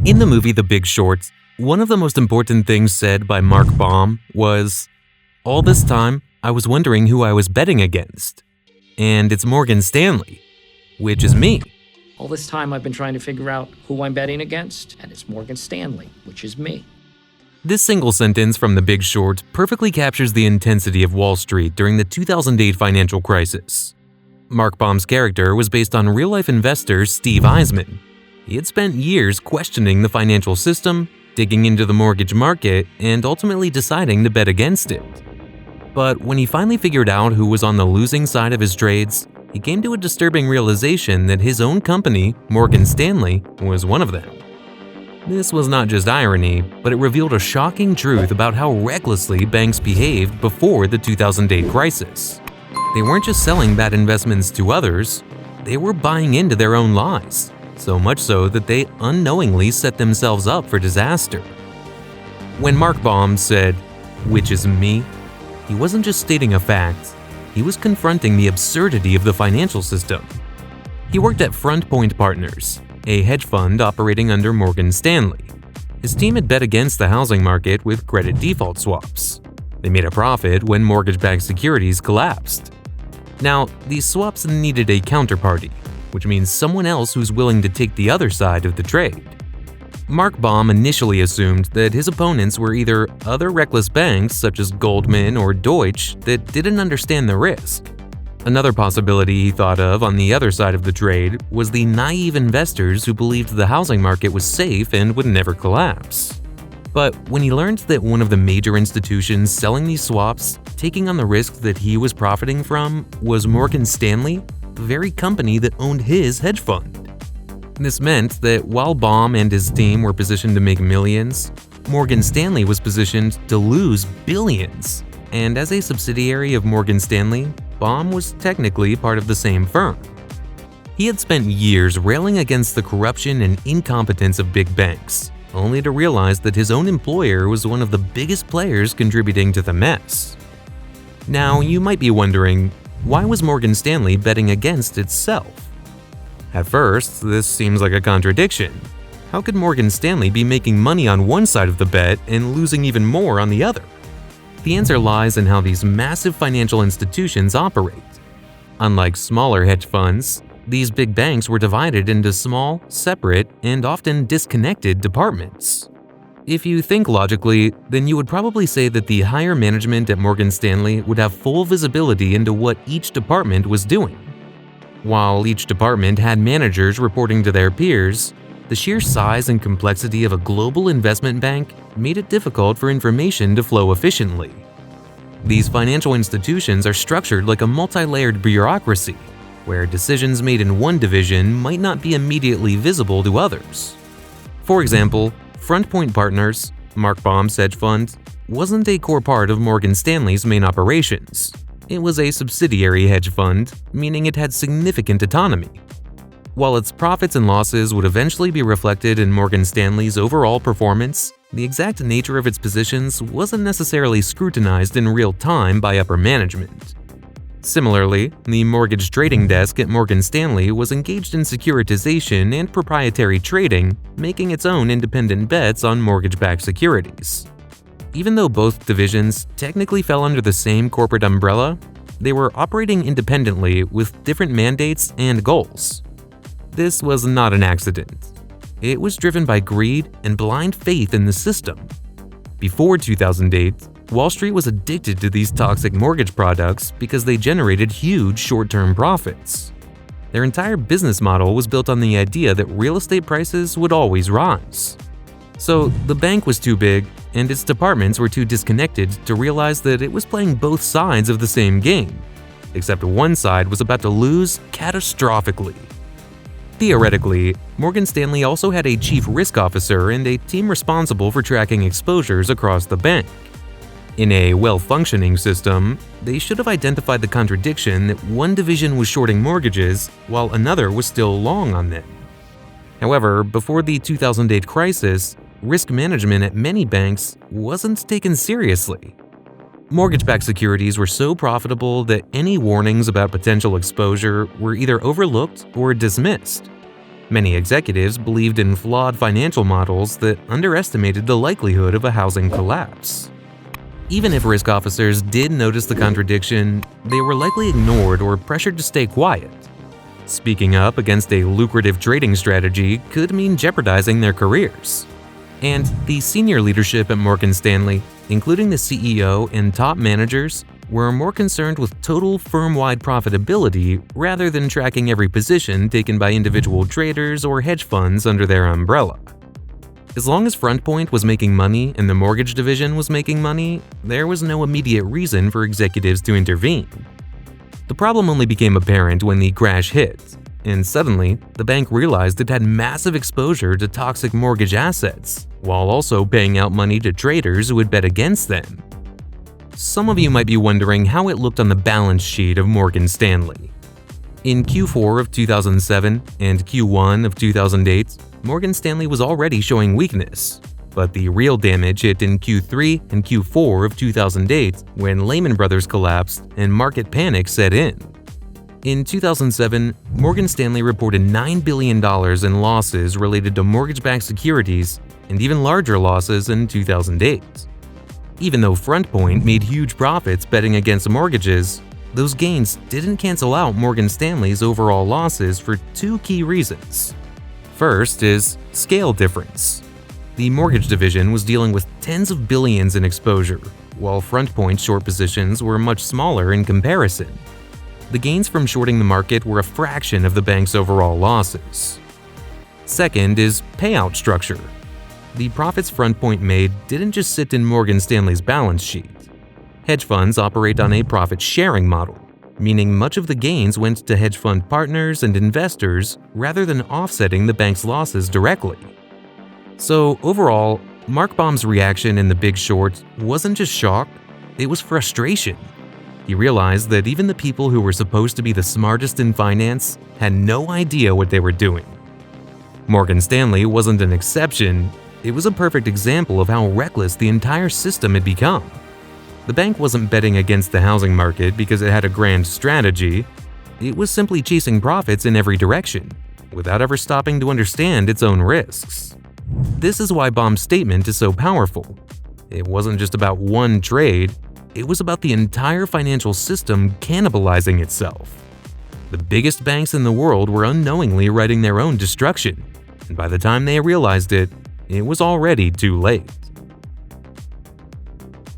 In the movie The Big Short, one of the most important things said by Mark Baum was, "All this time, I was wondering who I was betting against. And it's Morgan Stanley, which is me." All this time I've been trying to figure out who I'm betting against, and it's Morgan Stanley, which is me. This single sentence from The Big Short perfectly captures the intensity of Wall Street during the 2008 financial crisis. Mark Baum's character was based on real-life investor Steve Eisman. He had spent years questioning the financial system, digging into the mortgage market, and ultimately deciding to bet against it. But when he finally figured out who was on the losing side of his trades, he came to a disturbing realization that his own company, Morgan Stanley, was one of them. This was not just irony, but it revealed a shocking truth about how recklessly banks behaved before the 2008 crisis. They weren't just selling bad investments to others, they were buying into their own lies, so much so that they unknowingly set themselves up for disaster. When Mark Baum said, "which is me," he wasn't just stating a fact, he was confronting the absurdity of the financial system. He worked at Frontpoint Partners, a hedge fund operating under Morgan Stanley. His team had bet against the housing market with credit default swaps. They made a profit when mortgage-backed securities collapsed. Now, these swaps needed a counterparty, which means someone else who's willing to take the other side of the trade. Mark Baum initially assumed that his opponents were either other reckless banks such as Goldman or Deutsche that didn't understand the risk. Another possibility he thought of on the other side of the trade was the naive investors who believed the housing market was safe and would never collapse. But when he learned that one of the major institutions selling these swaps, taking on the risk that he was profiting from, was Morgan Stanley, the very company that owned his hedge fund. This meant that while Baum and his team were positioned to make millions, Morgan Stanley was positioned to lose billions. And as a subsidiary of Morgan Stanley, Baum was technically part of the same firm. He had spent years railing against the corruption and incompetence of big banks, only to realize that his own employer was one of the biggest players contributing to the mess. Now, you might be wondering, why was Morgan Stanley betting against itself? At first, this seems like a contradiction. How could Morgan Stanley be making money on one side of the bet and losing even more on the other? The answer lies in how these massive financial institutions operate. Unlike smaller hedge funds, these big banks were divided into small, separate, and often disconnected departments. If you think logically, then you would probably say that the higher management at Morgan Stanley would have full visibility into what each department was doing. While each department had managers reporting to their peers, the sheer size and complexity of a global investment bank made it difficult for information to flow efficiently. These financial institutions are structured like a multi-layered bureaucracy, where decisions made in one division might not be immediately visible to others. For example, Frontpoint Partners, Mark Baum's hedge fund, wasn't a core part of Morgan Stanley's main operations. It was a subsidiary hedge fund, meaning it had significant autonomy. While its profits and losses would eventually be reflected in Morgan Stanley's overall performance, the exact nature of its positions wasn't necessarily scrutinized in real time by upper management. Similarly, the mortgage trading desk at Morgan Stanley was engaged in securitization and proprietary trading, making its own independent bets on mortgage-backed securities. Even though both divisions technically fell under the same corporate umbrella, they were operating independently with different mandates and goals. This was not an accident. It was driven by greed and blind faith in the system. Before 2008, Wall Street was addicted to these toxic mortgage products because they generated huge short-term profits. Their entire business model was built on the idea that real estate prices would always rise. So the bank was too big, and its departments were too disconnected to realize that it was playing both sides of the same game, except one side was about to lose catastrophically. Theoretically, Morgan Stanley also had a chief risk officer and a team responsible for tracking exposures across the bank. In a well-functioning system, they should have identified the contradiction that one division was shorting mortgages while another was still long on them. However, before the 2008 crisis, risk management at many banks wasn't taken seriously. Mortgage-backed securities were so profitable that any warnings about potential exposure were either overlooked or dismissed. Many executives believed in flawed financial models that underestimated the likelihood of a housing collapse. Even if risk officers did notice the contradiction, they were likely ignored or pressured to stay quiet. Speaking up against a lucrative trading strategy could mean jeopardizing their careers. And the senior leadership at Morgan Stanley, including the CEO and top managers, were more concerned with total firm-wide profitability rather than tracking every position taken by individual traders or hedge funds under their umbrella. As long as Frontpoint was making money and the mortgage division was making money, there was no immediate reason for executives to intervene. The problem only became apparent when the crash hit, and suddenly, the bank realized it had massive exposure to toxic mortgage assets, while also paying out money to traders who had bet against them. Some of you might be wondering how it looked on the balance sheet of Morgan Stanley. In Q4 of 2007 and Q1 of 2008, Morgan Stanley was already showing weakness, but the real damage hit in Q3 and Q4 of 2008 when Lehman Brothers collapsed and market panic set in. In 2007, Morgan Stanley reported $9 billion in losses related to mortgage-backed securities and even larger losses in 2008. Even though Frontpoint made huge profits betting against mortgages, those gains didn't cancel out Morgan Stanley's overall losses for two key reasons. First is scale difference. The mortgage division was dealing with tens of billions in exposure, while Frontpoint's short positions were much smaller in comparison. The gains from shorting the market were a fraction of the bank's overall losses. Second is payout structure. The profits Frontpoint made didn't just sit in Morgan Stanley's balance sheet. Hedge funds operate on a profit-sharing model, meaning much of the gains went to hedge fund partners and investors rather than offsetting the bank's losses directly. So overall, Mark Baum's reaction in The Big Short wasn't just shock, it was frustration. He realized that even the people who were supposed to be the smartest in finance had no idea what they were doing. Morgan Stanley wasn't an exception, it was a perfect example of how reckless the entire system had become. The bank wasn't betting against the housing market because it had a grand strategy, it was simply chasing profits in every direction, without ever stopping to understand its own risks. This is why Baum's statement is so powerful. It wasn't just about one trade, it was about the entire financial system cannibalizing itself. The biggest banks in the world were unknowingly writing their own destruction, and by the time they realized it, it was already too late.